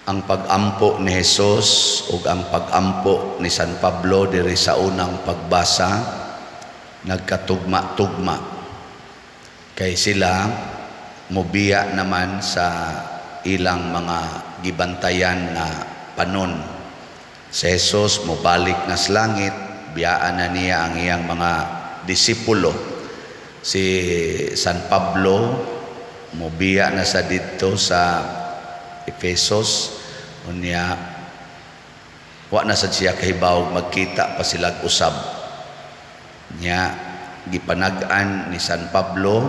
ang pag-ampo ni Jesus ug ang pag-ampo ni San Pablo diri sa unang pagbasa nagkatugma-tugma, kay sila mobiya naman sa ilang mga gibantayan na panon. Si Jesus mobalik na sa langit, biyaan na niya ang iyang mga disipulo. Si San Pablo mobiya na sa dito sa Efesos, unya wa na sad siya kahibaw magkita pa sila usab nya. Gipanag-an ni San Pablo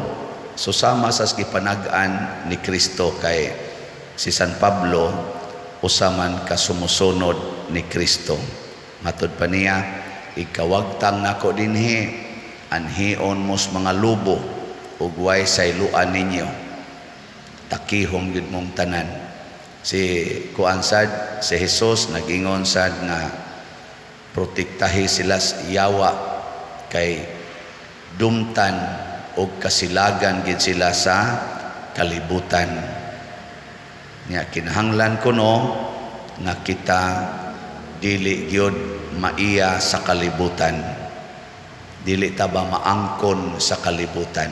susama sa gipanag-an ni Kristo, kay si San Pablo usaman ka sumusunod ni Kristo. Matud pa niya, ikawagtang nako dinhi anhion mos mga lubo ug way sayloan ninyo, takihong yun mong tanan. Si kuansad si Jesus nag-ingon sad nga protektahi sila sa yawa, kay dumtan o kasilagan gid sila sa kalibutan. Nya kinahanglan kuno nga kita dili gyud maiya sa kalibutan, dili ta ba maangkon sa kalibutan.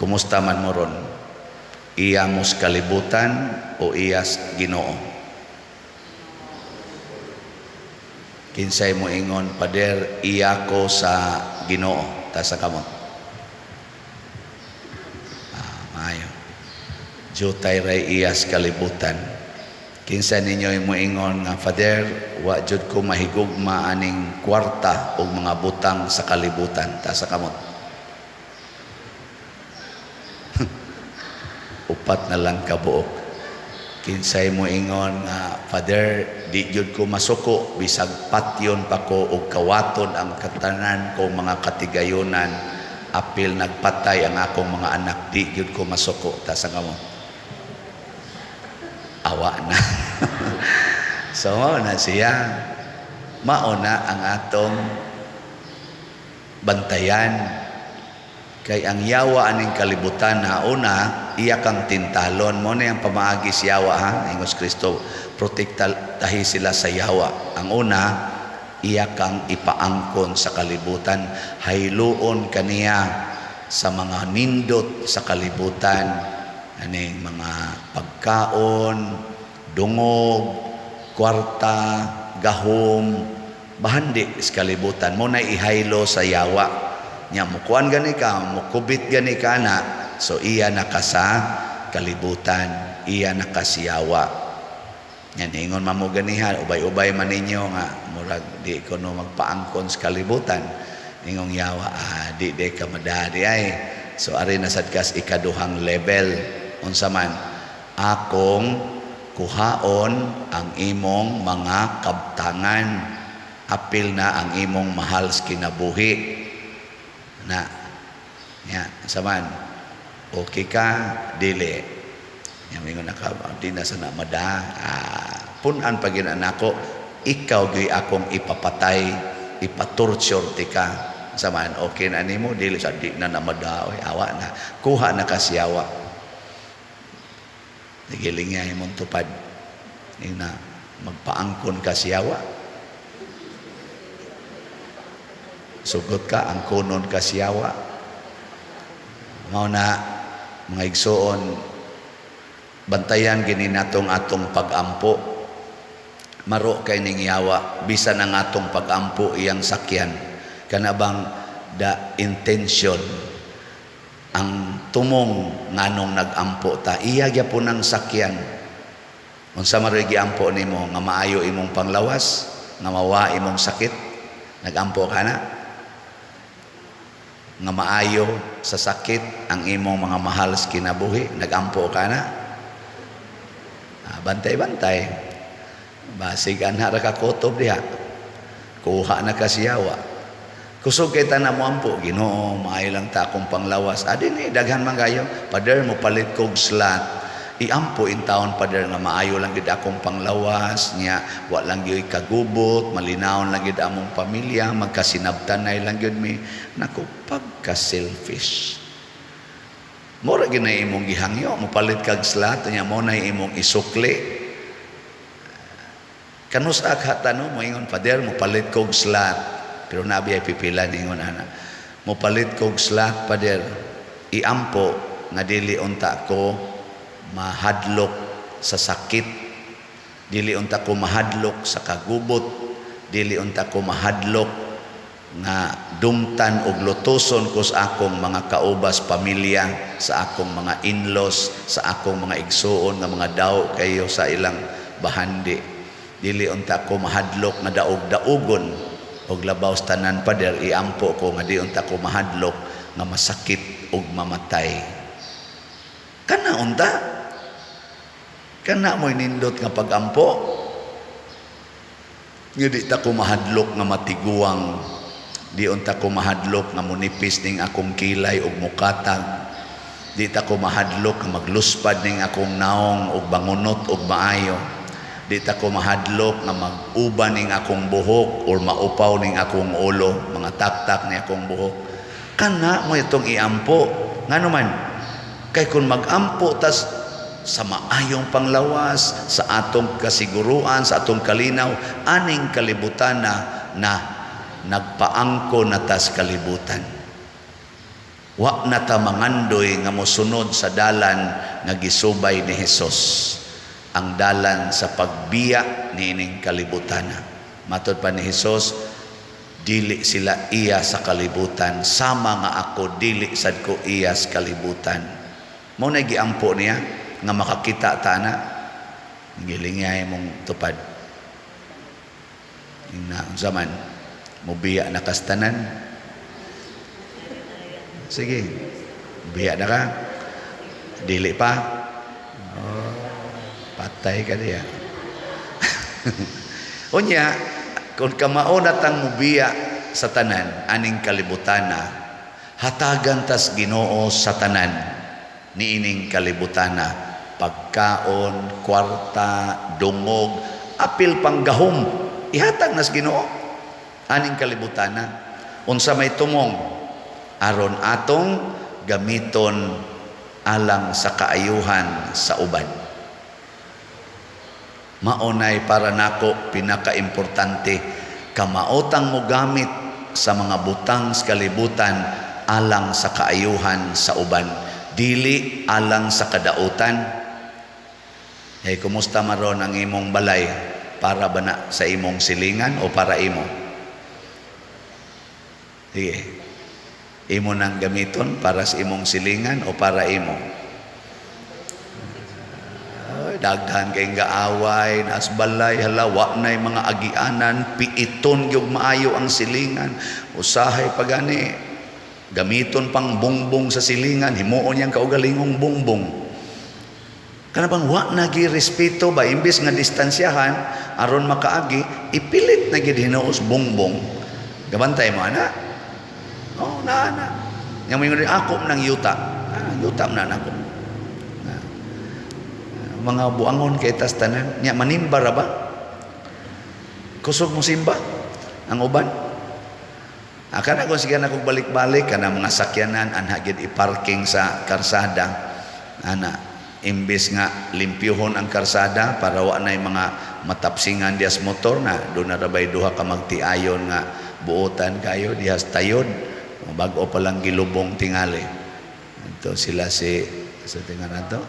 Kumusta man mo ron? Iya mo sa kalibutan o iyas Ginoo? Kinsay mo ingon, Pader, iya ko sa Ginoo, ta sa kamot. Maayo. Jutay ray iyas kalibutan. Kinsay ninyo mo ingon nga, Pader, wa jud ko mahigugma aning kwarta o mga butang sa kalibutan, ta sa kamot. Upat na lang kabuok. Kinsay mo ingon nga, Father, di jud ko masuko, bisag patyon pa ko og kawaton ang katanan kong mga katigayunan, apil nagpatay ang akong mga anak, di jud ko masuko. Ta sa kamo, awa na. So na siya, mauna ang atong bantayan. Kay ang yawa aning kalibutan na una, iya kang tintalon mo na yung pamaagi si yawa, ha? Ingos Kristo, protektahi sila sa yawa. Ang una, iya kang ipaangkon sa kalibutan, hayluon kaniya sa mga nindot sa kalibutan, aning mga pagkaon, dungog, kwarta, gahom, bahandi sa kalibutan mo na ihaylo sa yawa. Nya mukuan gani ka, mukubit gani ka na, so iya na ka sa kalibutan, iya na ka siyawa. Yan ingon mamo ganihan, ubay-ubay man ninyo nga murag di ko no magpaangkon sa kalibutan. Ingong yawa, di ka madadi ay. So ari na sad kas ikaduhang level. Unsa man, akong kuhaon ang imong mga kabtangan, apil na ang imong mahal sa kinabuhi. Na ya saman okay ka dili yang mingon naka di na sana mada punan pagin anako, ikaw gyud akong ipapatay, ipatorture ti ka saman okay na nimo, dili sa di na namada, oy awa na, kuha na ka siyawa. Nagiling niya imong tupad ina magpaangkon ka siyawa. Sugot ka, ang kunon ka siyawa. Mao na mga igsoon, bantayan gini natong atong pag-ampo. Maro kay ning yawa, bisan ang atong pag-ampo iyang sakyan. Kanabang the intention, ang tumong nganong nag-ampo ta, iya gyapon ang sakyan. Unsa maroy giampo nimo nga maayo imong panglawas, nga mawa imong sakit, nag-ampo ka na. Nga maayo sa sakit ang imong mga mahal sa kinabuhi, nag-ampo ka na. Bantay-bantay, basig anha ra ka kutob diha, kuha na ka siyawa. Kusog kay tanan mo ampo, Ginoo, maayo lang ta akong panglawas. Adin daghan man kayo, Pader mo palit kog slot, iampo in taon, Pader, nga maayo lang gid akong panglawas niya, wa lang gyud kagubot, malinawon lang gid among pamilya, magkasinabtanay lang gyud mi. Naku, pagka selfish. Mura gid na imong gihangyo, mo palit kag slot niya, mo na imong isukli. Kanus aghatan mo ingon, Pader, mo palit kog slot. Pero nabi ay pipila ningon ana. Mo palit kog slot, Pader. Iampo nga dili unta ko mahadlok sa sakit. Dili unta ko mahadlok sa kagubot. Dili unta ko mahadlok nga dumtan og lutoson ko sa akong mga kaubas pamilya, sa akong mga in-laws, sa akong mga igsuon nga mga daw kayo sa ilang bahandi. Dili unta ko mahadlok nga daog-daogon og labaw sa tanan, Pader. Iampo ko nga di unta ko mahadlok nga masakit og mamatay. Kana unta? Kana mo'y nindot nga pagampo? Nga di ta ko mahadlok nga matiguang, di unta ko mahadlok nga munipis ning akong kilay ug mukatag. Di ta ko mahadlok nga magluspad ning akong naong ug bangunot ug maayo. Di ta ko mahadlok nga mag-uban ning akong buhok or maupaw ning akong ulo, mga taktak ni akong buhok. Kana mo itong iampo. Ngano man, kay kung mag-ampo tas sa maayong panglawas, sa atong kasiguruan, sa atong kalinaw, aning kalibutan na nagpaangko na tas kalibutan. Wa na ta mangandoy nga mosunod sa dalan nga gisubay ni Hesus, ang dalan sa pagbiya niining kalibutan. Matod pa ni Hesus, dili sila iya sa kalibutan, sama nga ako dili sad ko iya sa kalibutan. Mao na giampo niya nga makakita ta na gilingay mong tupad. Ina zaman mubiya na kastanan. Sige, biya na ka. Dili pa. Oh, patay ka diya. Unya, kung kamao na tang mubiya sa tanan, aning kalibutana, hatagan tas Ginoo sa tanan, niining kalibutana, pagkaon, kwarta, dungog, apil panggahom, ihatag nas Ginoo, aning kalibutana. Unsa may tumong, aron atong gamiton alang sa kaayuhan sa uban. Maunay para nako pinaka-importante, kamaotang mo gamit sa mga butang sa kalibutan alang sa kaayuhan sa uban, dili alang sa kadautan. Hey, kumusta maron ang imong balay? Para ba na sa imong silingan o para imo? Sige, imo nang gamiton para sa imong silingan o para imo? Daghan kay gaaway, nas balay, halawa na'y mga agianan, piiton yung maayo ang silingan. Usahay pagani, gamiton pang bungbong sa silingan, himuon niyang kaugalingong bungbong. Kanabang wa nagi respeto ba, imbis nga distansyahan, aron makaagi, ipilit na gid hinuos bungbong. Gabantay mo, ana? Oh, na. Yang may ako nang yuta. Yuta na ako. Mga buangon kay tas tanan nya manimba ra ba, kusog mo simba ang uban. Kana kung sige na kog balik-balik kana mga sakyanan anha gid i-parking sa karsada, ana imbes nga limpyuhon ang karsada para wa nay mga matapsingan dias motor na do na rabay duha ka magtiayon nga buotan kayo dihas tayod bag-o pa lang gilubong tingali. Ito sila si sa tingan nato.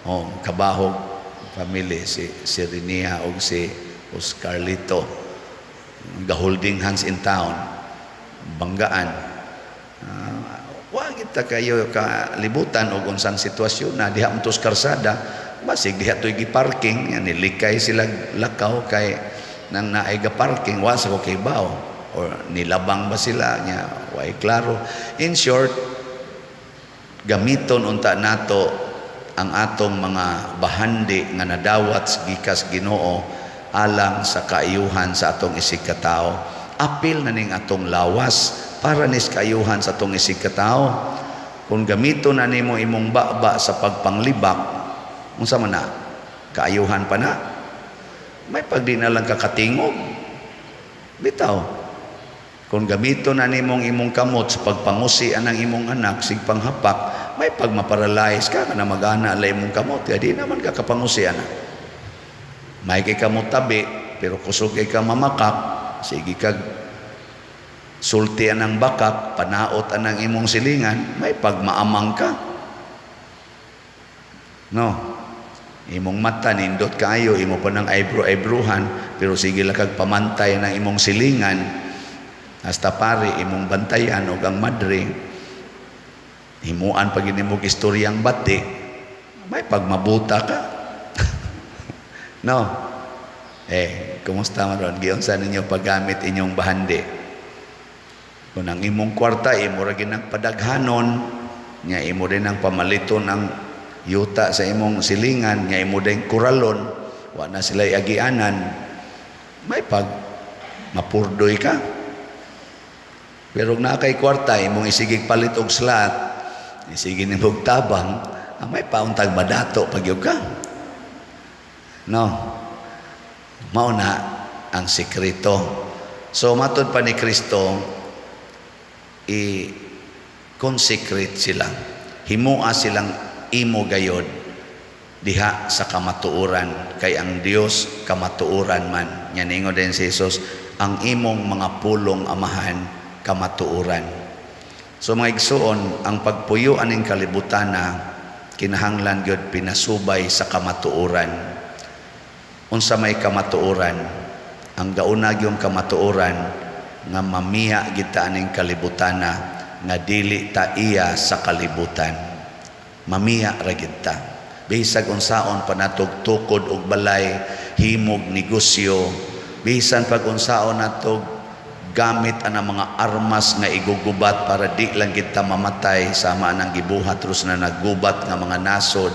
Oh, kabahog family si Renia o si Oscarlito, holding hands in town, banggaan. Wa kita kayo kalibutan o unsang sitwasyon na diha mtos karsada, basig diha toy gi-parking, nilikay sila lakaw kay nang naay ga-parking wa sa ko kay bao or nilabang ba sila nya way klaro. In short, gamiton unta nato ang atong mga bahandi nga nadawat gikas Ginoo alang sa kaayuhan sa atong isig katao. Apil na ning atong lawas para nis kaayuhan sa atong isig katao. Kung gamiton na nimo imong baba sa pagpanglibak, unsa man na kaayuhan pa na, may pagdi na lang kakatingog bitaw. Kung gamiton na nimong imong kamot sa pagpangusi anang imong anak sig panghapak, may pag maparalyze ka na magana alay mong kamot, kaya di naman ka kapangusian. May kay ka mo tabi, pero kusog kay ka mamakak, sige kag sulti anang bakak, panaot anang imong silingan, may pagmaamang ka. No? Imong mata, nindot kaayo, imo pa ng eyebrow-eyebrowhan, pero sige lang kag pamantay ng imong silingan, hasta pare, imong bantayan o ang madre, himuan pag inimog istoryang bati, may pagmabuta ka. No? Kumusta man ron? Giyon sa ninyo paggamit inyong bahandi. Kung ang imong kwarta, imo ra ginang padaghanon, nya imo din ang pamaliton ang yuta sa imong silingan, nya imo din kuralon, wa na sila agianan, may pag mapurdoy ka. Pero na kay kwarta, imong isigig palit og slat, isigig nimog tabang, may pauntag madato pagyog ka. No? Mao na ang sikreto. So matod pa ni Kristo, i-consecrate sila. Himua silang imo gayod diha sa kamatuoran, kay ang Dios kamatuoran man. Nya ningo din si Jesus, ang imong mga pulong amahan kamatuoran. So mga igsoon, ang pagpuyo aning kalibutan na kinahanglan gyud pinasubay sa kamatuoran. Unsa may kamatuoran, ang gauna gyung kamatuoran nga mamiya kita aning kalibutan na nga dili ta iya sa kalibutan. Mamiya ra gid ta. Bisag unsaon pa natog tukod og balay, himog negosyo, bisan pag unsaon natog gamit ana mga armas nga igugubat para di lang kita mamatay sama nang gibuhat terus na naggubat nga mga nasod,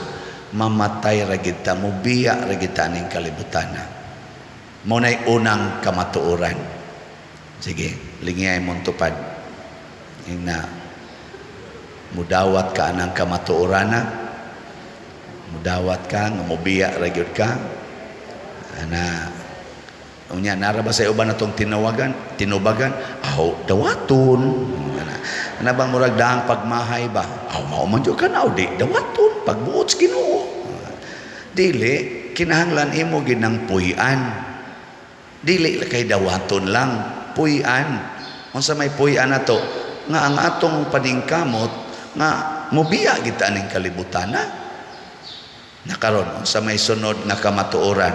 mamatay ra gid ta, mubiya ra gid ta ning kalibutan. Mo nay unang kamatuoran. Sige, lingay mong tupad. Na mudawat ka anang kamatuoran na, mudawat ka nga mubiya ra gyud ka. Ana unya nara ba sa uban natong tinubagan, dawaton. Ana bang murag daang pagmahay ba? Mao man jud ka na di dawaton pagbuot sa Ginoo. Dili kinahanglan imo ginang puy-an. Dili kay dawaton lang, puy-an. Unsa may puy-an nato? Nga ang atong paningkamot nga mubiya kita ning kalibutan na. Nakaron unsa may sunod nga kamatuoran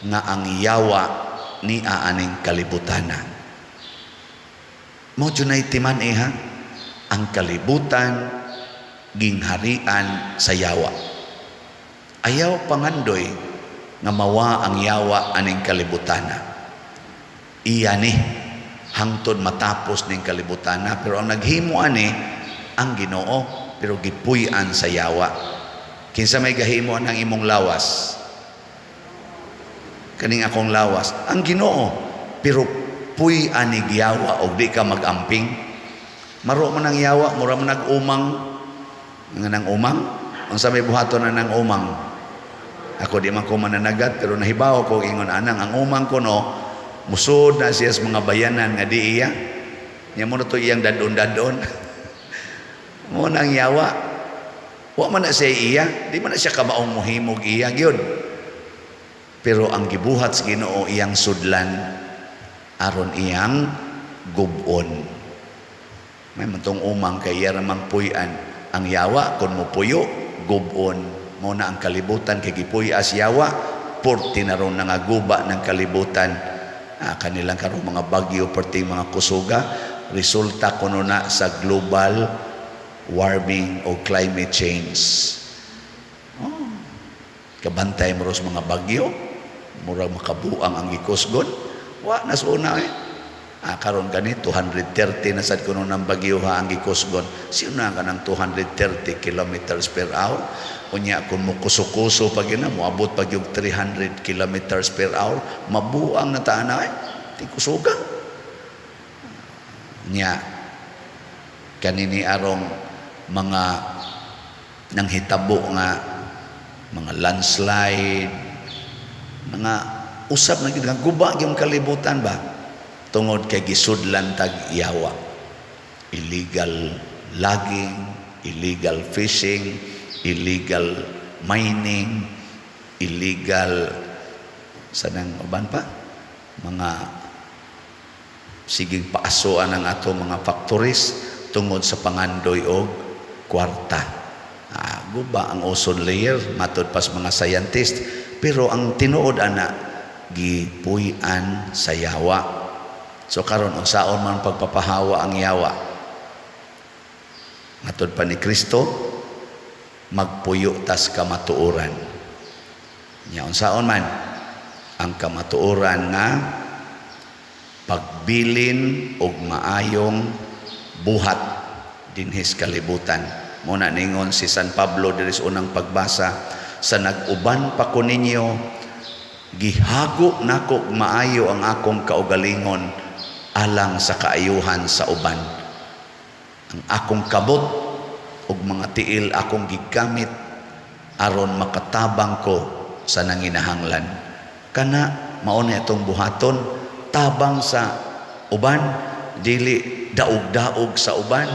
nga ang yawa ni aaning kalibutan na. Mo junay timan ha, ang kalibutan gingharian sa yawa. Ayaw pangandoy nga mawa ang yawa aning kalibutan na. Iya ni hangtod matapos ning kalibutan na, pero ang naghimo ani ang Ginoo, pero gipuy-an sa yawa. Kinsa may gahimo ng imong lawas? Kaning akong lawas, ang Ginoo, pero puy-an ni yawa og di ka magamping. Maro man ang yawa, mura man nag-umang nga nang umang. Unsa may buhaton na nang umang? Ako di man ko mananagat, pero nahibaw ko ingon anang ang umang ko no, musod na siya sa mga bayanan nga di iya. Nya mo na to iyang dadon-dadon. Mo nang yawa. Wa man na siya iya, di man na siya kamaong muhimog iya gyud. Pero ang gibuhat sa Ginoo iyang sudlan aron iyang gubon. May mantong umang kay iya ramang puy-an. Ang yawa kun mo puyo, gubon. Mo na ang kalibutan kay gipuy-as yawa, porti na ron nangaguba ng kalibutan. Kanilang karon mga bagyo, porti mga kusuga, resulta kuno na sa global warming o climate change. Kabantay mo ros mga bagyo, murag makabuang ang gikusgon. Wa nasuna karon gani 230 na sad kuno ng bagyo ha ang gikusgon. Sino ka ng 230 kilometers per hour? Unya kung mo kuso-kuso pag yun na, moabot pag yung 300 kilometers per hour, mabuang na taanay, di kusuga. Unya, kanini arong mga nanghitabo nga, mga landslide, mga usap na gid, guba yung kalibutan ba? Tungod kay gisudlan tag yawa. Illegal logging, illegal fishing, illegal mining, illegal Sanang uban pa mga sigig paasuan ang ato mga factories tungod sa pangandoy og kwarta. Guba ang ozone layer matod pas mga scientist, pero ang tinuod ana gipuy-an sa yawa. So karon unsaon man pagpapahawa ang yawa? Matod pa ni Kristo, magpuyo tas kamatuoran. Nya unsaon man ang kamatuoran nga pagbilin og maayong buhat dinhis kalibutan. Muna ningon si San Pablo diri sa unang pagbasa, sa nag-uban pa ko ninyo, gihago nako maayo ang akong kaugalingon alang sa kaayuhan sa uban. Ang akong kabot ug mga tiil akong gigamit aron makatabang ko sa nanginahanglan. Kana mao ni atong buhaton, tabang sa uban, dili daog-daog sa uban,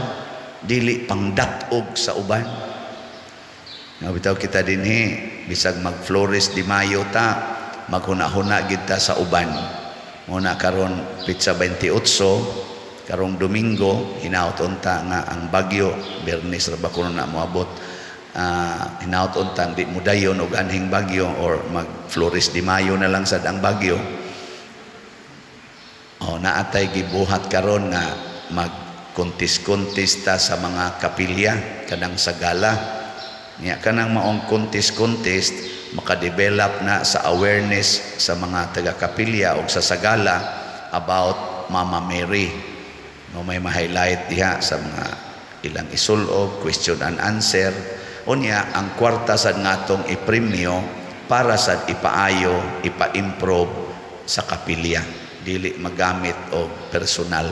dili pangdatog sa uban. Bitaw kita dinhi bisag mag-Flores de Mayo ta, maghuna-huna gid ta sa uban. Muna karon Pitsa 28, karong Domingo hinaut unta nga ang bagyo, Bernes ra ba kuno na moabot. Hinaut unta di mudayon og anhing bagyo or mag-Flores de Mayo na lang sad ang bagyo. Naatay gibuhat karon nga mag-kuntis-kuntis ta sa mga kapilya kanang sagala. Nya kanang maong kuntis-kuntis makadevelop na sa awareness sa mga taga-kapilya o sa sagala about Mama Mary. May ma-highlight diha sa mga ilang isulog, question and answer. Unya ang kwarta sad ngatong ipremyo para sad ipaayo, ipa-improve sa kapilya, dili magamit og personal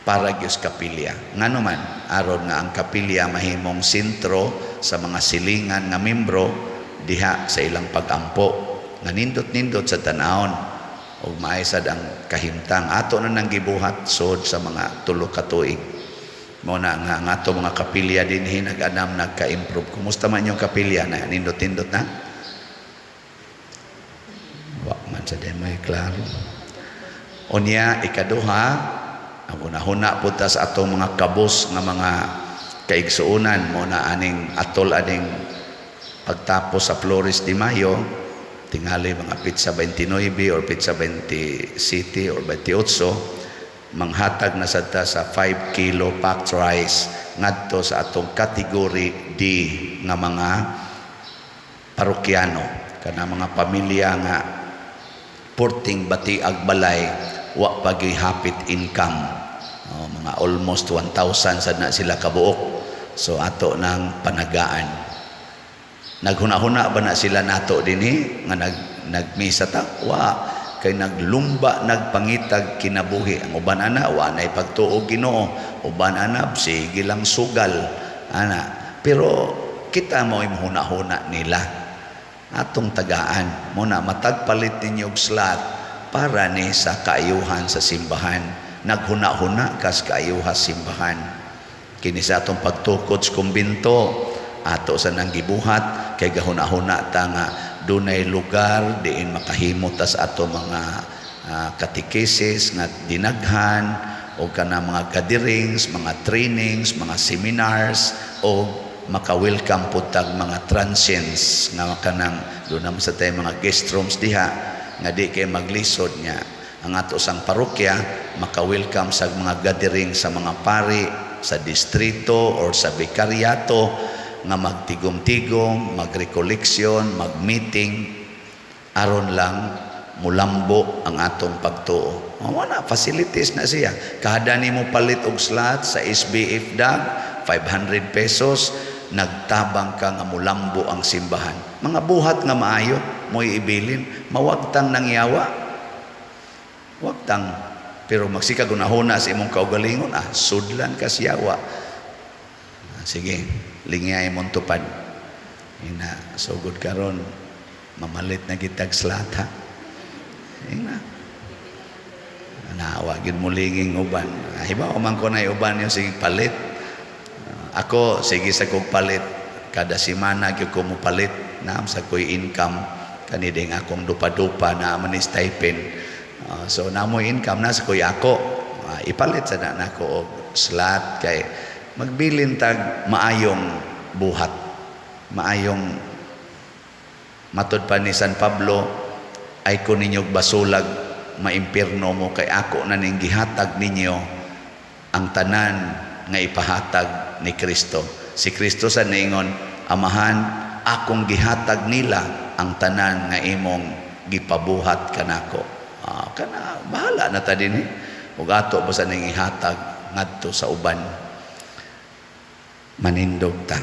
para gyud kapilya. Ngano man aron nga ang kapilya mahimong sentro sa mga silingan nga membro diha sa ilang pagampo nga nindot-nindot sa tanawon ug maay sad ang kahimtang ato na nang gibuhat sud sa mga tulo ka tuig. Mao na nga ato mga kapilya dinhi nag-anam nagka-improve. Kumusta man yung kapilya na nindot-nindot na? Wa man sa demay klaro. Unya ikaduha, ang una-huna po ta sa atong mga kabos nga mga kaigsuunan mo na aning atol aning pagtapos sa Flores de Mayo, tingali mga Pitsa 29 or Pitsa 27 or 28, manghatag na sad ta sa 5 kilo packed rice ngadto sa atong category D nga mga parokyano, kana mga pamilya nga porting batiag balay wa pagihapit income. Mga almost 1,000 sad na sila kabuok. So ato nang panagaan. Naghuna-huna ba na sila nato dinhi nga nagmisa ta? Wa kay naglumba nagpangitag kinabuhi. Ang uban ana wa nay pagtuo Ginoo, uban ana sige lang sugal ana. Pero kita mo imhuna-huna nila atong tagaan mo na matagpalit ninyo og slot para ni sa kaayuhan sa simbahan. Naghuna-huna kas kaayuhan simbahan. Kini sa atong pagtukod sa kumbinto ato sa nang gibuhat kay gahuna-huna ta nga dunay lugar diin makahimo ta sa ato mga catechesis nga dinaghan o kana mga gatherings, mga trainings, mga seminars o maka-welcome po tag mga transients nga kanang doon naman sa tayo mga guest rooms diha nga di kay maglisod niya ang ato sang parokya maka-welcome sa mga gathering sa mga pari sa distrito or sa bikaryato nga magtigom-tigom, magrekoleksyon, magmeeting aron lang mulambo ang atong pagtuo. Wala facilities na siya. Kada nimo palit og slot sa SBF DAG 500 pesos, nagtabang ka nga mulambo ang simbahan. Mga buhat nga maayo mo ibilin, mawagtang nang yawa. Wagtang, pero magsikag unahuna sa imong kaugalingon, sudlan ka siyawa. Sige, lingay mong tupad. Ina, so good karon, mamalit na kitag slata. Ina, nawagin mo linging uban. Hiba, umang ko na uban yung sige palit. Ako, sige sa kong palit. Kada simana, kung ko mo palit, naam sa ko'y income kani ding akong dupa-dupa na man stipend. So namoy income na sa kuya ako. Ipalit sa na nako og slot kay magbilin tag maayong buhat. Maayong matud pa ni San Pablo ay kun ninyo basulag maimpirno mo kay ako na ning gihatag ninyo ang tanan nga ipahatag ni Kristo. Si Kristo sa ningon, Amahan, akong gihatag nila ang tanan nga imong gipabuhat kanako. Kana bahala na ta dinhi. Ug ato basta ning ihatag ngadto sa uban. Manindog ta.